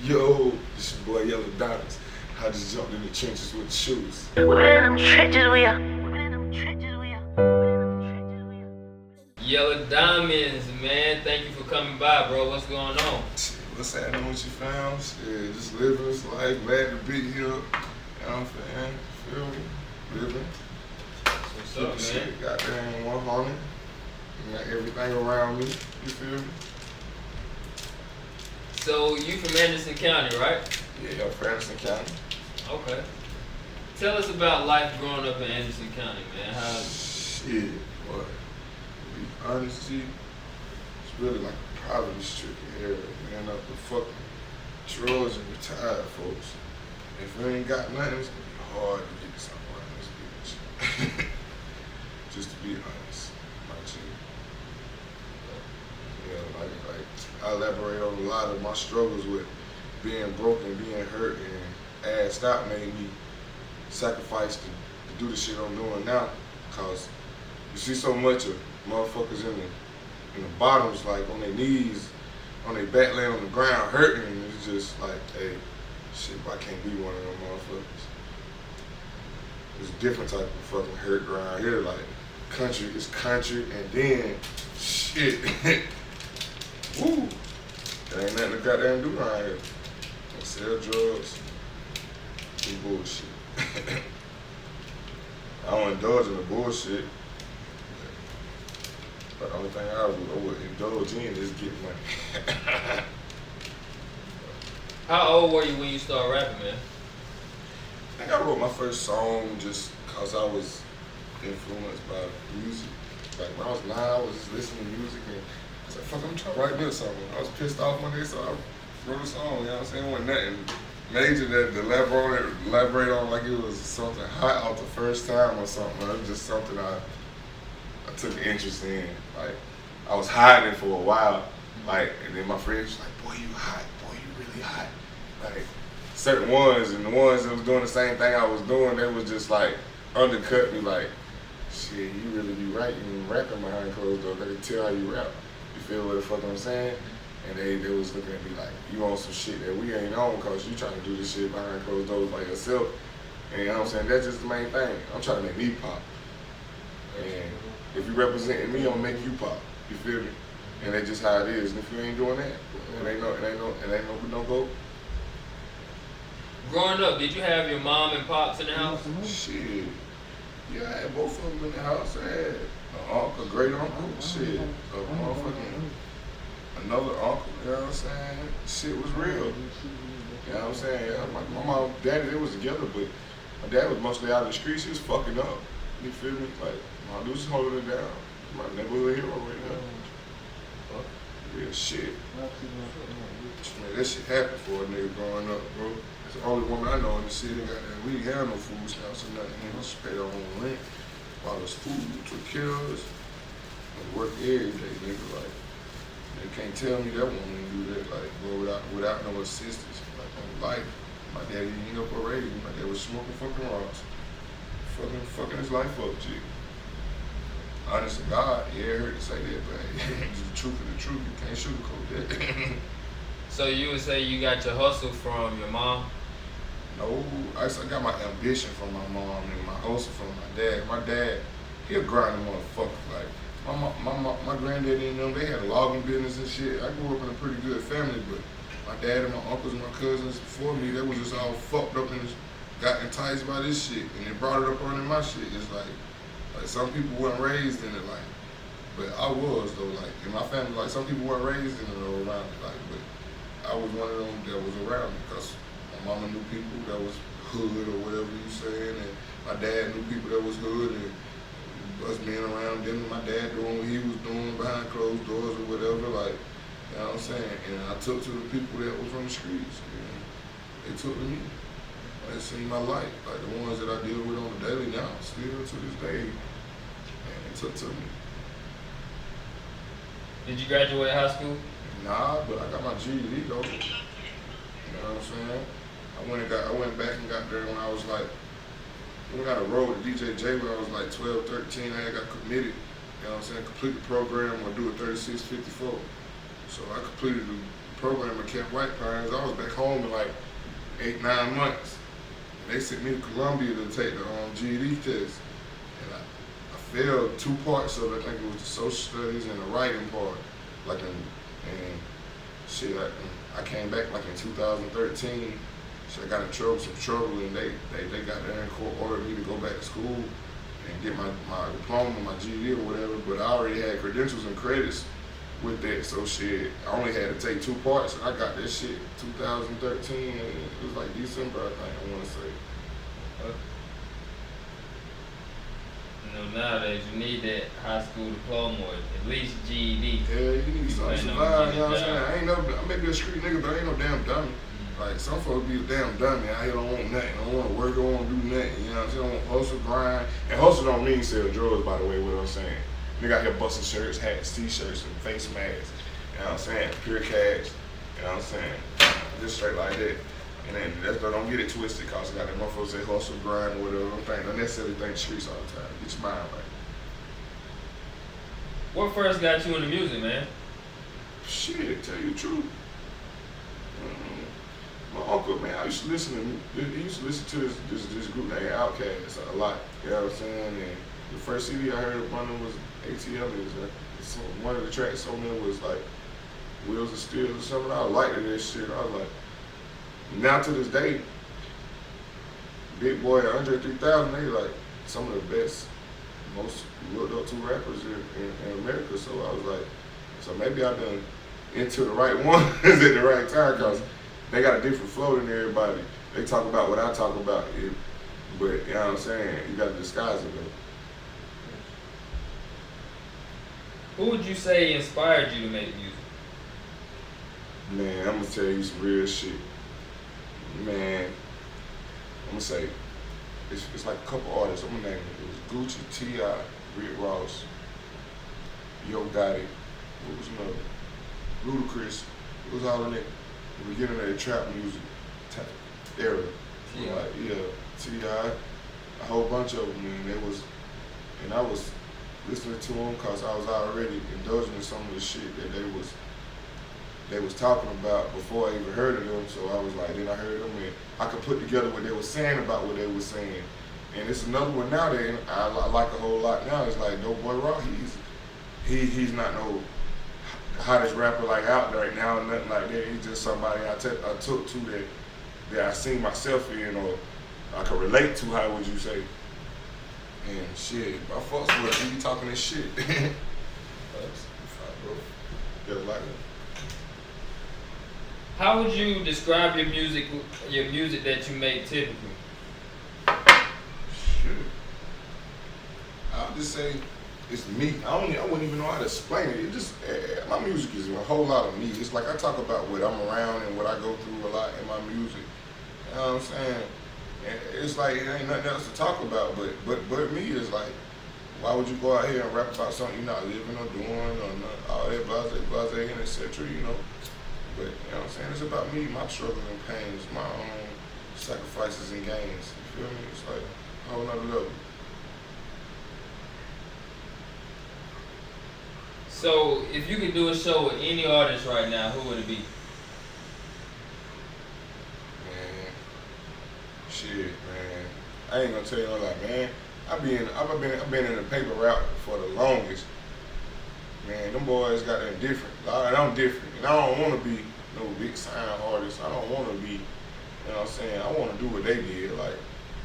Yo, this your boy Yella Diamonds. I just jumped in the trenches with the shoes. We're in them trenches, we are. Yella Diamonds, man. Thank you for coming by, bro. What's going on? Shit, what's happening with your fam? Shit, just living this life, glad to be here. You know what I'm saying? Feel me? Living. What's up, man? Shit, goddamn 100. Got everything around me. You feel me? So you from Anderson County, right? Yeah, yo, Anderson County. Okay. Tell us about life growing up in Anderson County, man. How? Shit, boy. To be honest with you, it's really like a poverty-stricken area, man. Up the fucking drugs and retired folks. If you ain't got nothing, it's gonna be hard to get something around this bitch. Just to be honest, my G. Yeah, like I elaborate on a lot of my struggles with being broken, being hurt, and assed out made me sacrifice to do the shit I'm doing now. Cause you see so much of motherfuckers in the bottoms, like on their knees, on their back laying on the ground hurting, and it's just like, hey, shit, I can't be one of them motherfuckers. There's a different type of fucking hurt around here, like country is country, and then shit. Woo! There ain't nothing to goddamn do around here. Don't sell drugs, do bullshit. I don't indulge in the bullshit. But the only thing I would indulge in is getting money. How old were you when you started rapping, man? I think I wrote my first song just cause I was influenced by music. Like when I was 9, I was just listening to music and I was like, fuck, I'm trying to write me a song. I was pissed off one day, so I wrote a song, you know what I'm saying? It wasn't nothing major that to elaborate on like it was something hot out the first time or something. It was just something I took an interest in. Like I was hiding for a while, like, and then my friends was like, boy, you hot, boy, you really hot. Like certain ones, and the ones that was doing the same thing I was doing, they was just like undercut me, like, shit, you really be writing, rapping behind closed doors. They can tell how you rap. You feel what the fuck I'm saying? And they was looking at me like, you on some shit that we ain't on because you trying to do this shit behind closed doors by yourself. And you know what I'm saying? That's just the main thing. I'm trying to make me pop. And if you representing me, I'm gonna make you pop. You feel me? And that's just how it is. And if you ain't doing that, it ain't no go. Growing up, did you have your mom and pops in the house? Shit. Yeah, I had both of them in the house. I had an uncle, a great uncle, shit, a motherfucking another uncle, you know what I'm saying? Shit was real. You know what I'm saying? Yeah, my mom, daddy, they was together, but my dad was mostly out in the streets. He was fucking up. You feel me? Like, my dude's holding it down. My neighborhood hero right now. Real shit. Man, that shit happened for a nigga growing up, bro. It's the only woman I know in the city. We ain't have no food stamps or nothing. We just pay our own rent, bought us food, took care of us, and work every day, nigga. Like, they can't tell me that woman didn't do that, like, bro, without no assistance. Like, on life, my daddy didn't up or raise me. My dad was smoking fucking rocks. Fucking his life up, G. Honest to God, yeah, I heard to say that, but hey, it's the truth of the truth. You can't sugarcoat that. So you would say you got your hustle from your mom? No, I got my ambition from my mom and my hustle from my dad. My dad, he a grinding motherfucker. Like my granddaddy and them, they had a logging business and shit. I grew up in a pretty good family, but my dad and my uncles and my cousins before me, they was just all fucked up and got enticed by this shit, and they brought it up on my shit. It's like some people weren't raised in it, like, but I was though. Like in my family, like some people weren't raised in it or around it, like, but I was one of them that was around it because my mama knew people that was hood or whatever you saying, and my dad knew people that was hood, and us being around them, my dad doing what he was doing behind closed doors or whatever, like, you know what I'm saying? And I took to the people that was from the streets, and they took to me. They seen my life, like the ones that I deal with on the daily now, still to this day, and they took to me. Did you graduate high school? Nah, but I got my GED though. You know what I'm saying? I went back and got there when I was like, we got a road with DJ J when I was like 12, 13. I had got committed, you know what I'm saying? Complete the program or do a 3654. So I completed the program at Camp White Pines. I was back home in like 8, 9 months. And they sent me to Columbia to take the GED test. And I failed 2 parts of it. I think it was the social studies and the writing part. And shit, I came back like in 2013. So I got in some trouble, and they got there and court ordered me to go back to school and get my diploma, my GED or whatever. But I already had credentials and credits with that, so shit, I only had to take 2 parts, and I got that shit 2013, and it was like December, I think, I want to say. Nowadays you need that high school diploma or at least GED. Yeah, you need something to survive, you know what I'm saying? I ain't I may be a street nigga, but I ain't no damn dummy. Like, some folks be a damn dummy. I don't want nothing. I don't want to work. I don't want to do nothing. You know what I'm saying? I don't hustle, grind. And hustle don't mean sell drugs, by the way, what I'm saying. Nigga out here busting shirts, hats, t-shirts, and face masks. You know what I'm saying? Pure cash. You know what I'm saying? Just straight like that. And then don't get it twisted, because I got them motherfuckers say hustle, grind, or whatever. Don't necessarily think streets all the time. Get your mind right. What first got you into music, man? Shit, tell you the truth. My uncle, man, he used to listen to this group named Outkast a lot. You know what I'm saying? And the first CD I heard of them was ATL. So one of the tracks on there was like Wheels of Steel or something. I liked that shit. I was like, now to this day, Big Boy and Andre 3000, they like some of the best, most looked up to rappers in America. So I was like, so maybe I've been into the right ones at the right time, because they got a different flow than everybody. They talk about what I talk about, but you know what I'm saying? You got to disguise it though. Who would you say inspired you to make music? Man, I'm gonna tell you some real shit. Man, I'm gonna say it's like a couple artists. I'm gonna name it. It was Gucci, T.I., Rick Ross, Yo Gotti. What was another? Ludacris. It was all in it. The beginning of the trap music era. T.I. Like, yeah, T.I., a whole bunch of them, man. I was listening to them because I was already indulging in some of the shit that they was talking about before I even heard of them. So I was like, then I heard them, and I could put together what they were saying about what they were saying. And it's another one now that I like a whole lot now. It's like Doughboy Rock. He's not no hottest rapper like out right now, nothing like that. He's just somebody I took to that I seen myself in, or I could relate to. How would you say? And shit, my fucks with it. He talking this shit. Just like it. How would you describe your music that you make typically? Shit. I'll just say it's me. I wouldn't even know how to explain it. It just my music is a whole lot of me. It's like I talk about what I'm around and what I go through a lot in my music. You know what I'm saying? And it's like it ain't nothing else to talk about. But me is like, why would you go out here and rap about something you're not living or doing or all that blase and etc. You know? But you know what I'm saying? It's about me, my struggles and pains, my own sacrifices and gains. You feel me? It's like a whole nother level. So, if you could do a show with any artist right now, who would it be? Man, shit, man. I ain't gonna tell you no lie, man. I've been in the paper route for the longest. Man, them boys got that different. I'm different, and I don't want to be no big sign artist. I don't want to be, you know what I'm saying? I want to do what they did, like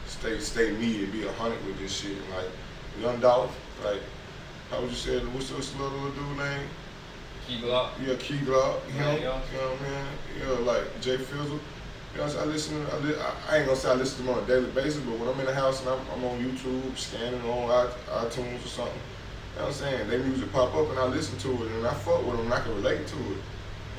stay me and be 100 with this shit. Like Young Dolph, like. How would you say it? What's this little dude name? Key Glock. Yeah, Key Glock. You know Yeah. what I mean? Yeah, like Jay Fizzle. You know what I'm saying? I ain't gonna say I listen to them on a daily basis, but when I'm in the house and I'm on YouTube, scanning on iTunes or something, you know what I'm saying? Their music pop up and I listen to it and I fuck with them and I can relate to it.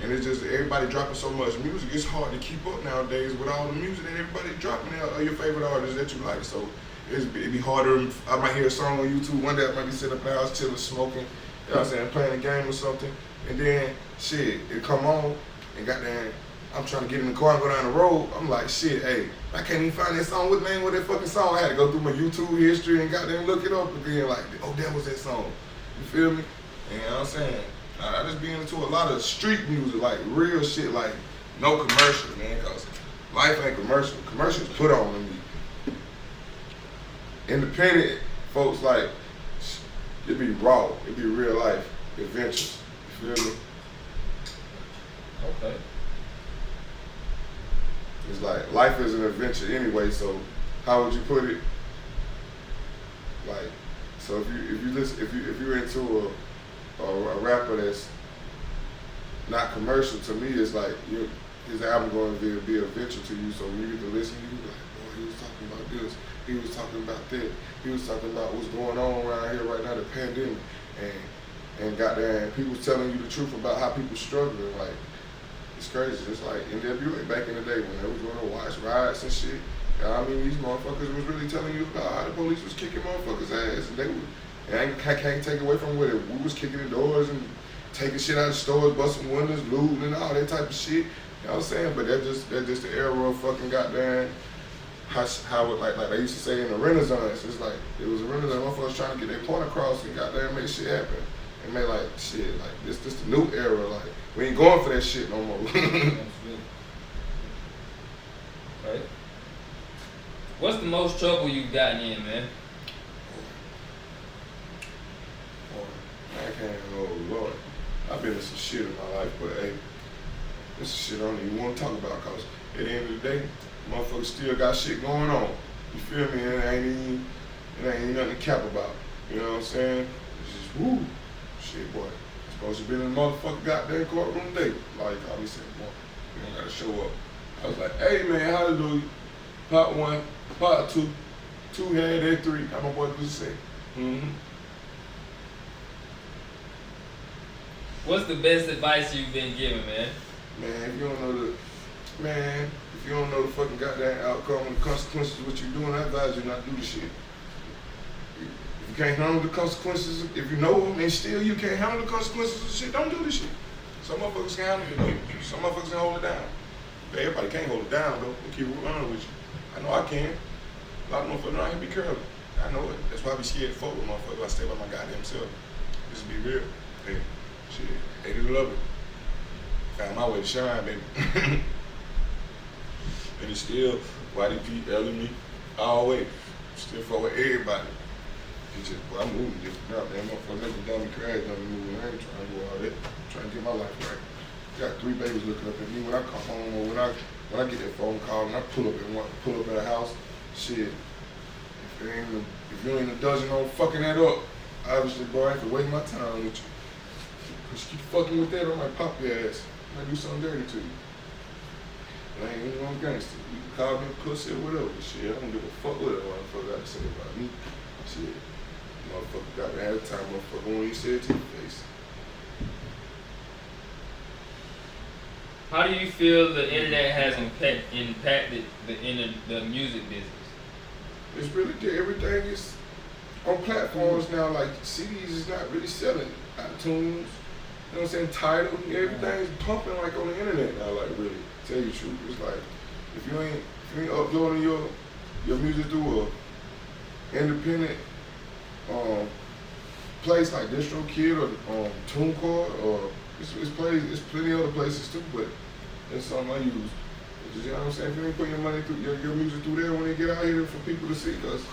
And it's just everybody dropping so much music, it's hard to keep up nowadays with all the music that everybody's dropping there, or your favorite artists that you like. So it'd be harder. I might hear a song on YouTube one day, I might be sitting up in the house chilling, smoking, you know what I'm saying, playing a game or something, and then shit, it come on, and goddamn, I'm trying to get in the car and go down the road. I'm like, shit, hey, I can't even find that song. What the name of that fucking song? I had to go through my YouTube history and goddamn look it up again. Like, oh, that was that song. You feel me? And you know what I'm saying? I just be into a lot of street music, like real shit, like no commercial, man, cause life ain't commercial. Commercials put on to me. Independent folks, like, it be raw, it be real life adventures. You feel me? Okay. It's like life is an adventure anyway, so how would you put it? Like, so if you listen, if you're into a rapper that's not commercial, to me it's like his album going to be an adventure to you. So when you get to listen, you be like, boy, he was talking about this, he was talking about that, he was talking about what's going on around here right now, the pandemic, and goddamn, people telling you the truth about how people struggling. Like, it's crazy. It's like NWA back in the day when they was going to watch riots and shit. And I mean, these motherfuckers was really telling you about how the police was kicking motherfuckers' ass, and they would. And I can't take away from what we was kicking the doors and taking shit out of stores, busting windows, looting, and all that type of shit. You know what I'm saying? But that's just the era of fucking goddamn how it, like they used to say in the Renaissance. It's like it was a Renaissance. Motherfuckers trying to get their point across and goddamn make shit happen. And make like shit like this the new era. Like we ain't going for that shit no more. Absolutely. Right. What's the most trouble you've gotten in, man? I can't, oh Lord. I've been in some shit in my life, but hey, this is shit I don't even want to talk about, cause at the end of the day, motherfuckers still got shit going on. You feel me? It ain't nothing to cap about. You know what I'm saying? It's just woo. Shit, boy. Supposed to be in the motherfucking goddamn courtroom today. Like I be saying, boy, you don't gotta show up. I was like, hey man, hallelujah. Part 1, part 2, 2 had that 3. How my boy used to say. Mm-hmm. What's the best advice you've been given, man? Man, if you don't know the fucking goddamn outcome and the consequences of what you're doing, I advise you not to do the shit. If you can't handle the consequences, if you know them and still you can't handle the consequences of the shit, don't do the shit. Some motherfuckers can handle it though. Some motherfuckers can hold it down. But everybody can't hold it down though. We'll keep it running with you. I know I can. A lot of motherfuckers know I can be careful. I know it. That's why I be scared to fuck with motherfuckers. I stay by my goddamn self. Just be real. Hey, shit. Hate it or love it. Found my way to shine, baby. And it's still YDP, me, always. Still fuck with everybody. It's just, well, I'm moving different now, man. Motherfuckers never done me crash, done me moving. I ain't trying to do all that. I'm trying to get my life right. Got 3 babies looking up at me when I come home or when I get that phone call and I pull up at a house. Shit, if you ain't a dozen on fucking that up, obviously, boy, I have to waste my time with you. Cause you keep fucking with that, I might pop your ass. I might do something dirty to you. And I ain't even no gangster. You can call me a pussy or whatever. Shit, I don't give a fuck what a motherfucker got to say about me. Shit, motherfucker got to have time, motherfucker, when you say it to your face. How do you feel the internet has impacted the music business? It's really good. Everything is on platforms now. Like CDs is not really selling. iTunes, you know what I'm saying? Tidal, everything's pumping like on the internet now. Like really, tell you the truth, it's like if you ain't uploading your music through a independent place like DistroKid or TuneCore or it's plenty other places too, but that's something I use. You know what I'm saying? If you ain't putting your money through your music through there when they get out here for people to see, cause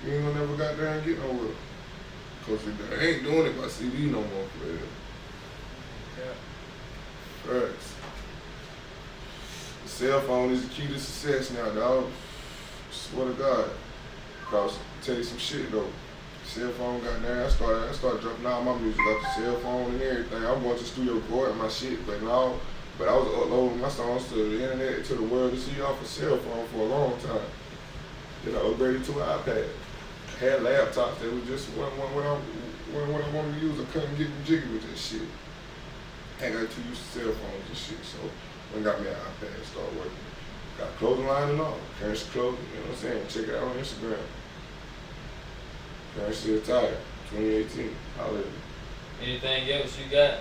you ain't gonna never got there and get nowhere. Cause they ain't doing it by CD no more for real. Yeah. Facts. The cell phone is the key to success now, dog. Swear to God. Cause tell you some shit though. Cell phone got there. I started dropping all my music off the cell phone and everything. I was going to the studio recording my shit, but I was uploading my songs to the internet, to the world to see off a cell phone for a long time. Then I upgraded to an iPad. I had laptops that was just what I wanted to use. I couldn't get jiggy with that shit. I got too used to cell phones and shit, so when I got me an iPad, started working. Got a clothing line and all. Currency Clothing, you know what I'm saying? Check it out on Instagram. Currency Attire, 2018. Holla at me. Anything else you got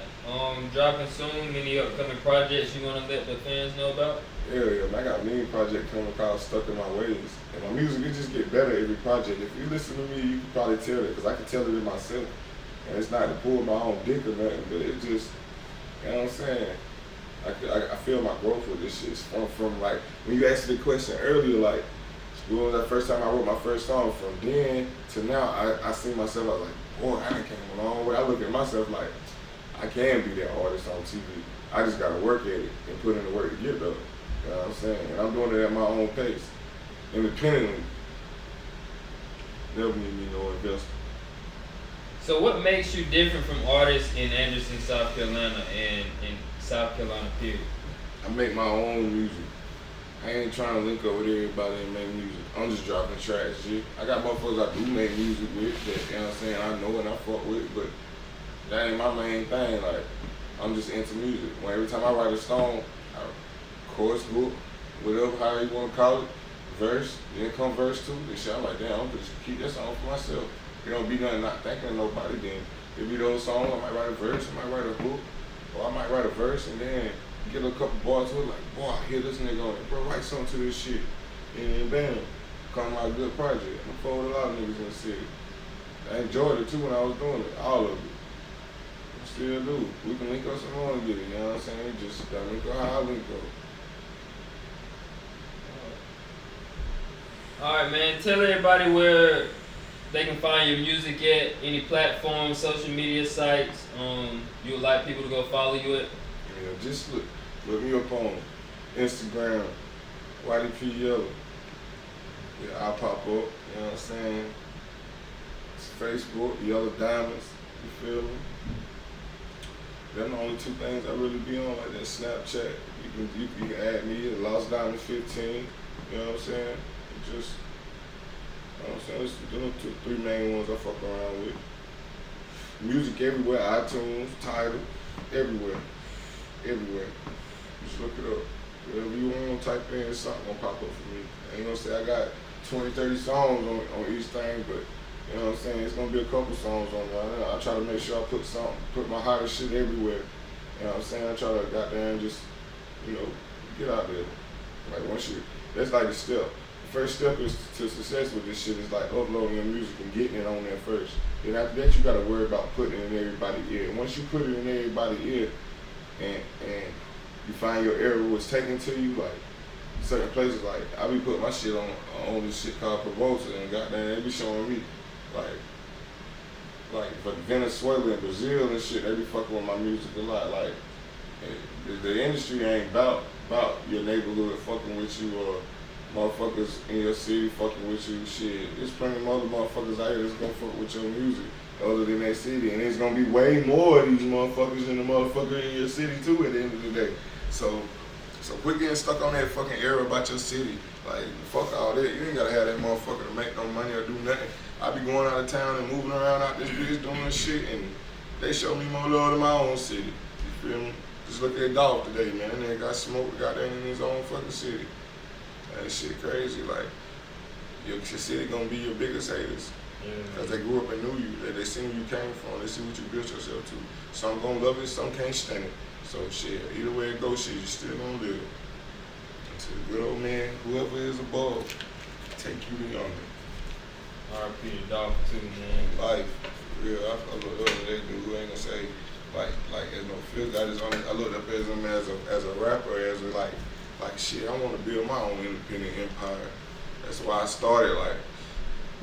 dropping soon? Any upcoming projects you want to let the fans know about? Yeah, I got a million project coming called Stuck in My Ways. And my music, it just get better every project. If you listen to me, you can probably tell it, because I can tell it in myself. And it's not to pull my own dick or nothing, but it just, you know what I'm saying? I feel my growth with this shit. It's from like, when you asked the question earlier, like, when was that first time I wrote my first song? From then to now, I see myself, I was like, boy, I done came a long way. I look at myself like, I can be that artist on TV. I just gotta work at it and put in the work to get there. You know what I'm saying? And I'm doing it at my own pace, independently. Never need me no investor. So what makes you different from artists in Anderson, South Carolina, and in South Carolina period? I make my own music. I ain't trying to link up with everybody and make music. I'm just dropping tracks, shit. I got motherfuckers I do make music with that, you know what I'm saying, I know and I fuck with, but that ain't my main thing. Like, I'm just into music. When every time I write a song, chorus, hook, whatever, however you want to call it, verse, then come verse 2, and shit, I'm like, damn, I'm just keep that song for myself. It don't be nothing not thinking of nobody. Then it be those songs, I might write a verse, I might write a hook, or I might write a verse and then get a couple bars to it, like, boy, I hear this nigga on it, bro, write something to this shit. And then bam, come out a good project. I'm full with a lot of niggas in the city. I enjoyed it too when I was doing it, all of it. I still do. We can link up some more and get it, you know what I'm saying? Just gotta link up how I link up. Alright, man, tell everybody where they can find your music at, any platforms, social media sites, you would like people to go follow you at? Yeah, just look me up on Instagram, YDP Yella. Yeah, I'll pop up, you know what I'm saying? It's Facebook, Yella Diamonds, you feel me? Them the only two things I really be on, like that Snapchat. You can add me at Lost Diamond 15, you know what I'm saying? Just, you know what I'm saying? Those are the three main ones I fuck around with. Music everywhere, iTunes, Tidal, everywhere. Everywhere. Just look it up. Whatever you want, type in, something gonna pop up for me. I ain't gonna say I got 20, 30 songs on each thing, but you know what I'm saying? It's gonna be a couple songs on there. I try to make sure I put my hottest shit everywhere. You know what I'm saying? I try to goddamn just, you know, get out there. Like once you, that's like the step. The first step is to success with this shit is like uploading your music and getting it on there first. Then after that you gotta worry about putting it in everybody's ear. And once you put it in everybody's ear and you find your area was taken to you, like certain places, like I be putting my shit on this shit called Promoter and goddamn they be showing me like for Venezuela and Brazil and shit, they be fucking with my music a lot. Like the industry ain't about your neighborhood fucking with you or motherfuckers in your city fucking with you. Shit, there's plenty of other motherfuckers out here that's gonna fuck with your music other than that city, and there's gonna be way more of these motherfuckers than the motherfucker in your city too at the end of the day. So quit getting stuck on that fucking era about your city. Like, fuck all that. You ain't gotta have that motherfucker to make no money or do nothing. I be going out of town and moving around out this bitch doing shit, and they show me more love in my own city. You feel me? Just look at Dolph today, man. That nigga got smoked, got that in his own fucking city. That shit crazy. Like, your city gonna be your biggest haters. Because they grew up and knew you, they seen where you came from, they see what you built yourself to. Some gonna love it, some can't stand it. So shit, either way it goes, shit, you still gonna live. Until the good old man, whoever is above, take you to yonder. R.I.P. to Dolph too, man. Life, real. I look up at that dude who ain't gonna say like as no figure. I looked up as him as a rapper, as a like shit. I want to build my own independent empire. That's why I started like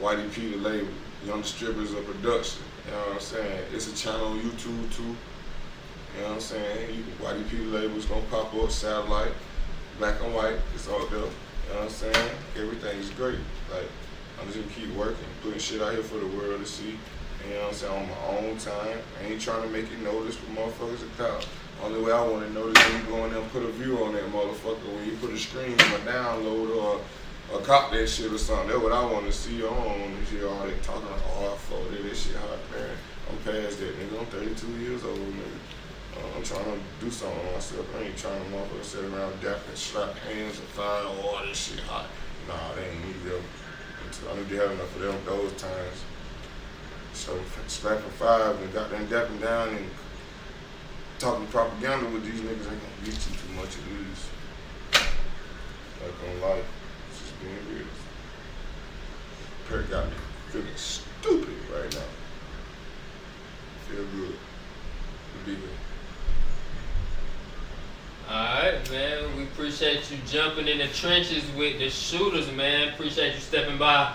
YDP the label, Young Distributors of Production. You know what I'm saying? It's a channel on YouTube too. You know what I'm saying? YDP the label is gonna pop up, satellite, black and white. It's all there. You know what I'm saying? Everything's great. Like, I'm just gonna keep working, putting shit out here for the world to see. You know what I'm saying? On my own time. I ain't trying to make it notice for motherfuckers to count. Only way I want to notice when you go in there and put a view on that motherfucker, when you put a screen on a download or cop that shit or something. That's what I want to see. I don't want to hear all that talking like, oh, I folded that shit hot, man. I'm past that, nigga. I'm 32 years old, nigga. I'm trying to do something on myself. I ain't trying to motherfucker sit around dapping, slap hands and find, oh, this shit hot. Nah, they ain't need them. I need to have enough of them those times. So slapping five and goddamn dapping down and talking propaganda with these niggas ain't gonna get you too much of these. Like on life. It's just being real. Perry got me feeling stupid right now. Feel good to be here. Alright, man. We appreciate you jumping in the trenches with the shooters, man. Appreciate you stepping by.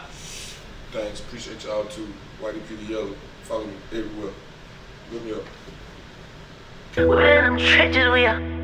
Thanks. Appreciate y'all too. Whitey P. Yella. Follow me everywhere. Look me up. We're in them trenches, we are.